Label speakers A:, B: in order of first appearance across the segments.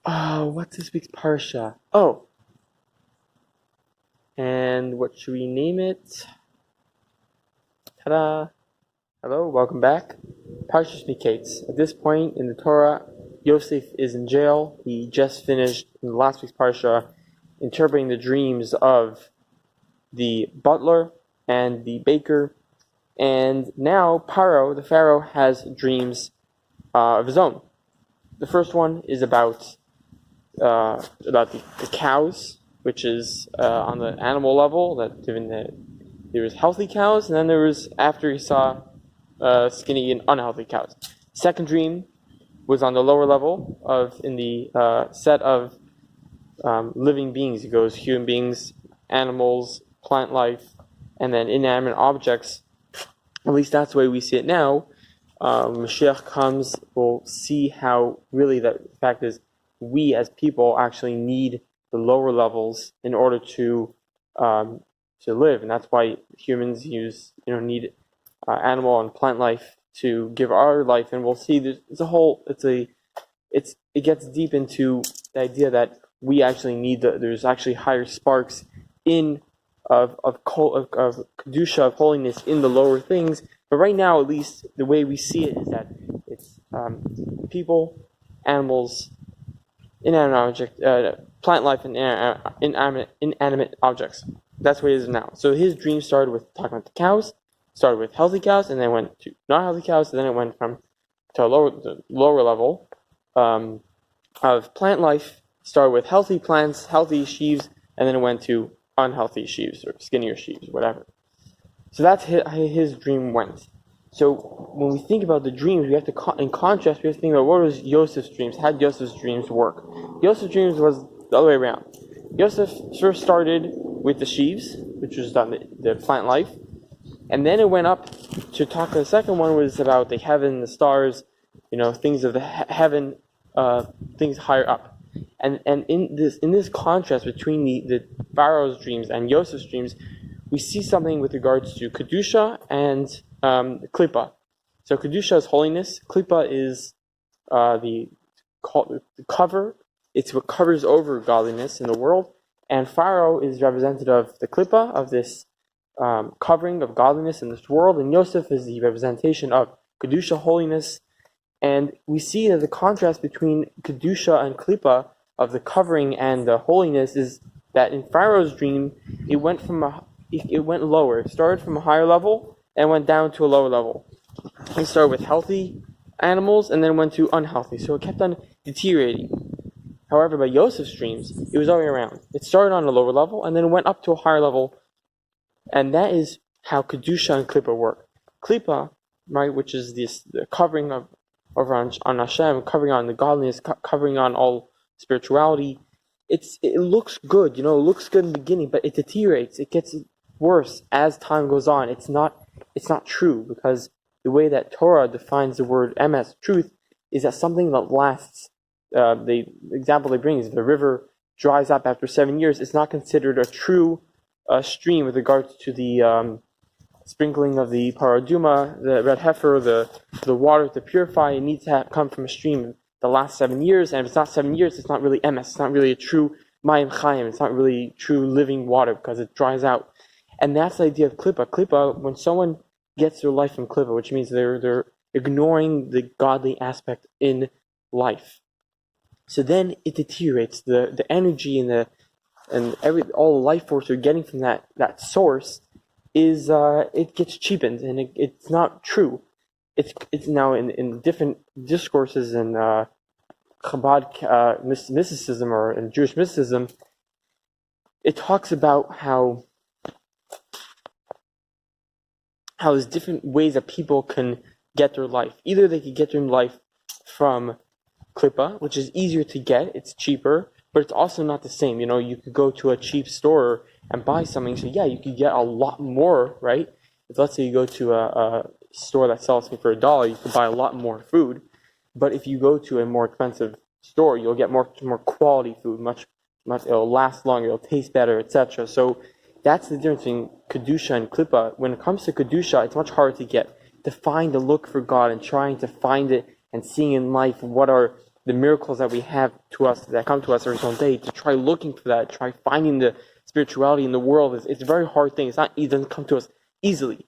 A: What's this week's Parsha? Oh, and what should we name it? Ta-da! Hello, welcome back. Parshas Mikeitz. At this point in the Torah, Yosef is in jail. He just finished in last week's Parsha interpreting the dreams of the butler and the baker, and now Paro, the Pharaoh, has dreams of his own. The first one is about the cows, which is on the animal level. That there was healthy cows, and then there was after he saw skinny and unhealthy cows. Second dream was on the lower level in the set of living beings. It goes human beings, animals, plant life, and then inanimate objects. At least that's the way we see it now. Mashiach comes, we'll see how really the fact is we as people actually need the lower levels in order to live, and that's why humans need animal and plant life to give our life. And we'll see it gets deep into the idea that we actually need there's actually higher sparks of kedusha, of holiness in the lower things. But right now, at least the way we see it is that it's people, animals, plant life, and inanimate objects. That's what it is now. So his dream started with talking about the cows, started with healthy cows, and then went to not healthy cows, and then it went to a lower level of plant life. Started with healthy plants, healthy sheaves, and then it went to unhealthy sheaves or skinnier sheaves, whatever. So that's how his dream went. So when we think about the dreams, we have to, in contrast, we have to think about what was Yosef's dreams. How did Yosef's dreams work? Yosef's dreams was the other way around. Yosef first started with the sheaves, which was the plant life, and then it went up to talk. The second one was about the heaven, the stars, things of the heaven, things higher up. And in this contrast between the Pharaoh's dreams and Yosef's dreams, we see something with regards to kedusha and klippa. So kedusha is holiness. Klippa is the cover. It's what covers over godliness in the world. And Pharaoh is representative of the klippa, of this covering of godliness in this world. And Yosef is the representation of kedusha, holiness. And we see that the contrast between kedusha and klippa, of the covering and the holiness, is that in Pharaoh's dream, it went lower. It started from a higher level and went down to a lower level. It started with healthy animals and then went to unhealthy. So it kept on deteriorating. However, by Yosef's dreams, it was all the way around. It started on a lower level and then went up to a higher level. And that is how kedusha and klippa work. Klippa, right, which is the covering over on Hashem, covering on the godliness, covering on all spirituality. It looks good, it looks good in the beginning, but it deteriorates. It gets worse as time goes on. It's not true, because the way that Torah defines the word emes, truth, is that something that lasts. The example they bring is if the river dries up after 7 years, it's not considered a true stream with regards to the sprinkling of the paraduma, the red heifer, the water to purify. It needs to come from a stream the last 7 years, and if it's not 7 years, it's not really emes. It's not really a true mayim chayim. It's not really true living water because it dries out. And that's the idea of klippa. Klippa, when someone gets their life from klippa, which means they're ignoring the godly aspect in life. So then it deteriorates. The energy and all the life force you're getting from that source is it gets cheapened, and it's not true. It's now in different discourses in Chabad mysticism or in Jewish mysticism. It talks about how there's different ways that people can get their life. Either they could get their life from klippa, which is easier to get, it's cheaper, but it's also not the same. You could go to a cheap store and buy something, so yeah, you could get a lot more, right? If let's say you go to a store that sells something for $1, you could buy a lot more food. But if you go to a more expensive store, you'll get more quality food, much it'll last longer, it'll taste better, etc. So that's the difference between kedusha and klippa. When it comes to kedusha, it's much harder to find the look for God and trying to find it and seeing in life what are the miracles that we have to us, that come to us every single day, to try looking for that, try finding the spirituality in the world. It's a very hard thing. It doesn't come to us easily.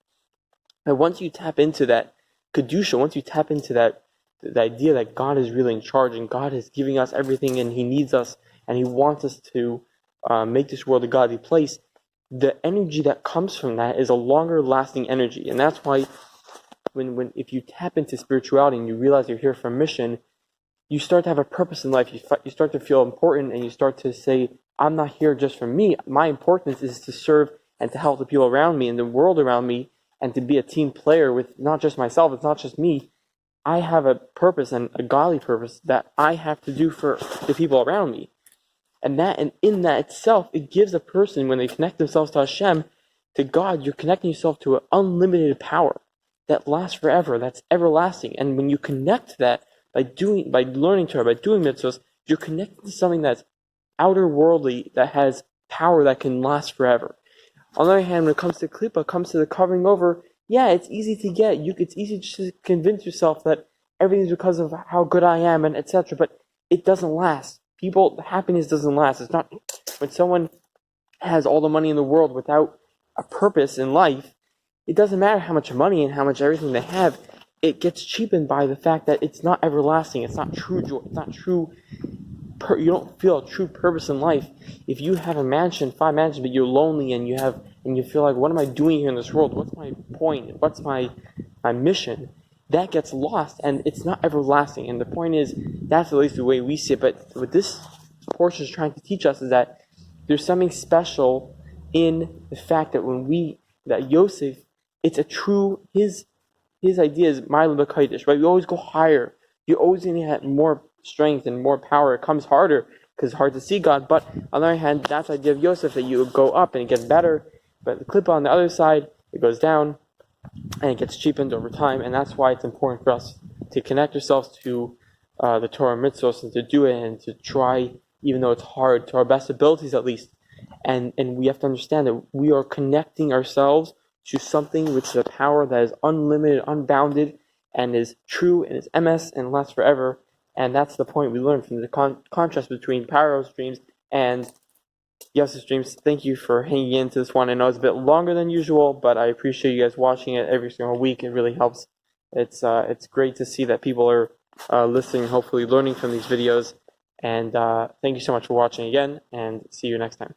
A: And once you tap into that kedusha, once you tap into that, the idea that God is really in charge and God is giving us everything and He needs us and He wants us to make this world a godly place, the energy that comes from that is a longer lasting energy. And that's why if you tap into spirituality and you realize you're here for a mission, you start to have a purpose in life. You start to feel important, and you start to say, I'm not here just for me. My importance is to serve and to help the people around me and the world around me, and to be a team player with not just myself. It's not just me. I have a purpose, and a godly purpose, that I have to do for the people around me. And in that itself, it gives a person, when they connect themselves to Hashem, to God, you're connecting yourself to an unlimited power that lasts forever, that's everlasting. And when you connect that by learning Torah, by doing mitzvahs, you're connected to something that's outer worldly, that has power that can last forever. On the other hand, when it comes to klipa, comes to the covering over, yeah, it's easy to get. It's easy to convince yourself that everything's because of how good I am, and etc. But it doesn't last. Happiness doesn't last. It's not when someone has all the money in the world without a purpose in life. It doesn't matter how much money and how much everything they have. It gets cheapened by the fact that it's not everlasting. It's not true joy. It's not true. You don't feel a true purpose in life if you have a mansion, 5 mansions, but you're lonely and you feel like, what am I doing here in this world? What's my point? What's my mission? That gets lost, and it's not everlasting. And the point is, that's at least the way we see it. But what this portion is trying to teach us is that there's something special in the fact that Yosef, it's a true, his idea is Mikeitz, right? You always go higher. You're always going to have more strength and more power. It comes harder because it's hard to see God. But on the other hand, that's the idea of Yosef, that you go up and it gets better. But the klipa on the other side, it goes down and it gets cheapened over time. And that's why it's important for us to connect ourselves to the Torah mitzvahs, and to do it, and to try, even though it's hard, to our best abilities at least. And we have to understand that we are connecting ourselves to something which is a power that is unlimited, unbounded, and is true, and is MS, and lasts forever. And that's the point we learned from the contrast between Paro's dreams and Yosef's dreams. Thank you for hanging into this one. I know it's a bit longer than usual, but I appreciate you guys watching it every single week. It really helps. It's great to see that people are listening, hopefully learning from these videos. And thank you so much for watching again, and see you next time.